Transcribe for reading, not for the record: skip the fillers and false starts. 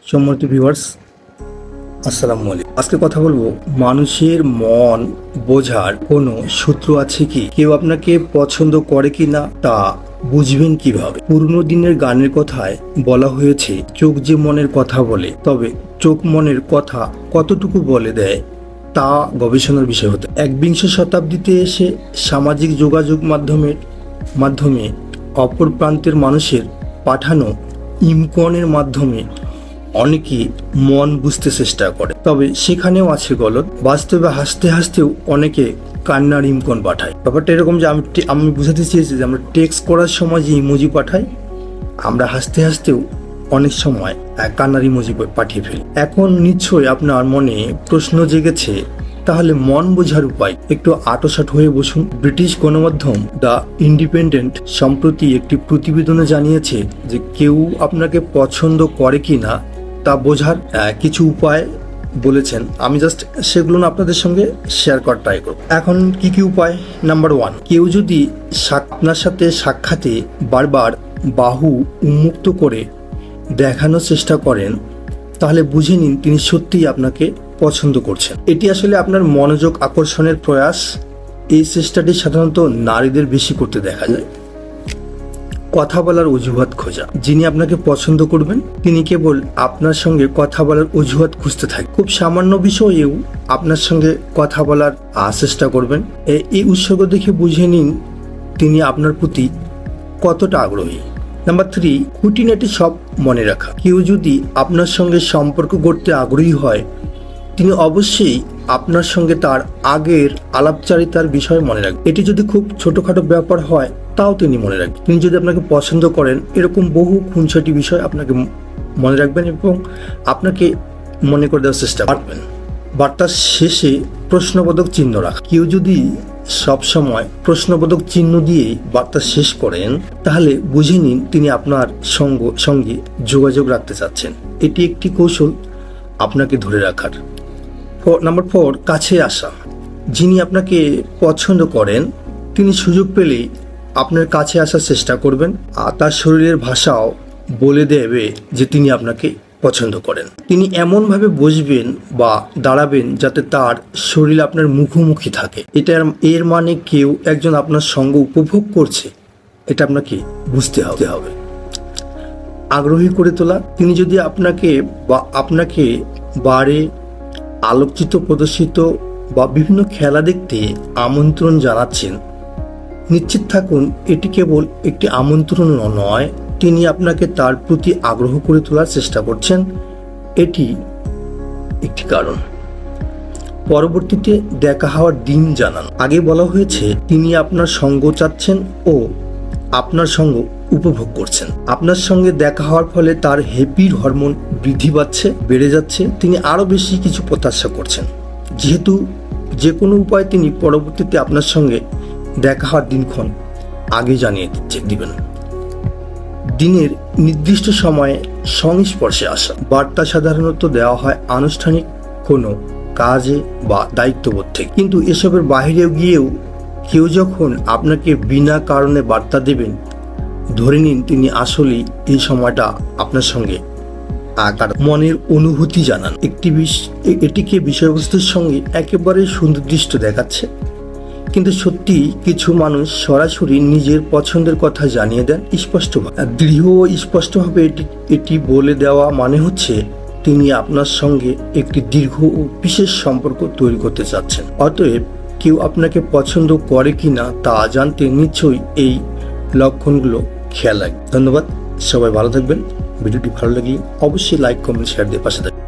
সম্মানিত ভিউয়ার্স, আসসালামু আলাইকুম। আজকে কথা বলবো মানুষের মন বোঝার কোনো সূত্র আছে কি? কেউ আপনাকে পছন্দ করে কি না তা বুঝবেন কিভাবে? পুরনো দিনের গানের কথায় বলা হয়েছে, চোখ যে মনের কথা বলে, তবে চোখ মনের কথা কতটুকু বলে দেয় তা গবেষণার বিষয় হতে। একবিংশ শতাব্দীতে এসে সামাজিক যোগাযোগ মাধ্যমে অপর প্রান্তের মানুষের পাঠানো ইমকনের মাধ্যমে অনেকে মন বুঝতে চেষ্টা করে, তবে সেখানেও আছে গলদ। বাস্তবে হাসতে হাসতেও অনেকে কান্নার ইমকন পাঠায়। ব্যাপারটা এরকম যে আমি বুঝাতে চেয়েছি যে আমরা টেক্সট করার সময় যে ইমোজি পাঠাই, আমরা হাসতে হাসতেও অনেক সময় কান্নার ইমোজি পাঠিয়ে ফেলি। এখন নিশ্চয়ই আপনার মনে প্রশ্ন জেগেছে, তাহলে মন বোঝার উপায়? একটু আটোসাট হয়ে বসুন। ব্রিটিশ গণমাধ্যম দ্য ইন্ডিপেন্ডেন্ট সম্প্রতি একটি প্রতিবেদনে জানিয়েছে যে কেউ আপনাকে পছন্দ করে কি না তা বোঝার কিছু উপায় বলেছেন। আমি জাস্ট সেগুলো আপনাদের সঙ্গে শেয়ার করার ট্রাই করব। এখন কি কি উপায়? নাম্বার 1, কেউ যদি আপনার সাথে সাক্ষাতে বারবার বাহু উন্মুক্ত করে দেখানোর চেষ্টা করেন, তাহলে বুঝে নিন তিনি সত্যিই আপনাকে পছন্দ করছেন। এটি আসলে আপনার মনোযোগ আকর্ষণের প্রয়াস। এই চেষ্টাটি সাধারণত নারীদের বেশি করতে দেখা যায়। কথা বলার অজুহাত খোঁজা। যিনি আপনাকে পছন্দ করবেন তিনি কেবল আপনার সঙ্গে কথা বলার অজুহাত খুঁজতে থাকে। খুব সামান্য বিষয়েও আপনার সঙ্গে কথা বলার চেষ্টা করবেন। এই উৎসর্গ দেখে বুঝে নিন তিনি আপনার প্রতি কতটা আগ্রহী। নাম্বার 3, খুঁটিনাটি সব মনে রাখা। কেউ যদি আপনার সঙ্গে সম্পর্ক গড়তে আগ্রহী হয়, তিনি অবশ্যই আপনার সঙ্গে তার আগের আলাপচারিতার বিষয় মনে রাখবেন। এটি যদি খুব ছোটখাটো ব্যাপার হয় তাও তিনি মনে রাখবেন। তিনি যদি আপনাকে পছন্দ করেন, এরকম বহু খুনসুটি বিষয় আপনাকে মনে রাখবেন এবং আপনাকে মনে করে দেওয়ার চেষ্টা করবেন। বার্তার শেষে প্রশ্নবোধক চিহ্ন রাখা। কেউ যদি সবসময় প্রশ্নবোধক চিহ্ন দিয়েই বার্তা শেষ করেন, তাহলে বুঝে নিন তিনি আপনার সঙ্গে যোগাযোগ রাখতে চাচ্ছেন। এটি একটি কৌশল আপনাকে ধরে রাখার। নাম্বার 4, কাছে আসা। যিনি আপনাকে পছন্দ করেন তিনি সুযোগ পেলেই আপনার কাছে আসার চেষ্টা করবেন, আর তার শরীরের ভাষাও বলে দেবে যে তিনি আপনাকে পছন্দ করেন। তিনি এমনভাবে বসবেন বা দাঁড়াবেন যাতে তার শরীর আপনার মুখোমুখি থাকে। এর মানে কেউ একজন আপনার সঙ্গ উপভোগ করছে, এটা আপনাকে বুঝতে হবে। আগ্রহী করে তোলা। তিনি যদি আপনাকে বারে আলোকচিত্র প্রদর্শিত বা বিভিন্ন খেলা দেখতে আমন্ত্রণ জানাচ্ছেন, নিশ্চিত থাকুন এটি কেবল একটি আমন্ত্রণ নয়, তিনি আপনাকে তার প্রতি আগ্রহ করে তোলার চেষ্টা করছেন। এটি একটি কারণ। পরবর্তীতে দেখা হওয়ার দিন জানান। আগে বলা হয়েছে তিনি আপনার সঙ্গ চাচ্ছেন ও আপনার সঙ্গ উপভোগ করছেন। আপনার সঙ্গে দেখা হওয়ার ফলে তার হ্যাপির হরমোন বেড়ে যাচ্ছে। তিনি আরো বেশি কিছু প্রত্যাশা করছেন, যেহেতু যে কোনো উপায়ে তিনি পরবর্তীতে আপনার সঙ্গে দেখা হওয়ার দিনক্ষণ আগে জানিয়ে দিবেন। দিনের নির্দিষ্ট সময়ে সংস্পর্শে আসা। বার্তা সাধারণত দেওয়া হয় আনুষ্ঠানিক কোনো কাজে বা দায়িত্ববোধ থেকে, কিন্তু এসবের বাইরে গিয়েও কেউ যখন আপনাকে বিনা কারণে বার্তা দেবেন, ধরে নিন তিনি আসলেই এই সময়টা আপনার সঙ্গে মনের অনুভূতি জানান। এটিকে বিষয়বস্তুর সঙ্গে একেবারে সুনির্দিষ্ট দেখাচ্ছে, কিন্তু সত্যি কিছু মানুষ সরাসরি নিজের পছন্দের কথা জানিয়ে দেন স্পষ্টভাবে। দৃঢ় ও স্পষ্টভাবে এটি বলে দেওয়া মানে হচ্ছে তিনি আপনার সঙ্গে একটি দীর্ঘ ও বিশেষ সম্পর্ক তৈরি করতে চাচ্ছেন। অতএব কেউ আপনাকে পছন্দ করে কিনা তা জানতে নিশ্চয়ই এই লক্ষণগুলো খেয়াল রাখবেন। ধন্যবাদ, সবাই ভালো থাকবেন। ভিডিওটি ভালো লাগলে অবশ্যই লাইক, কমেন্ট, শেয়ার দিয়ে পাশে থাকবেন।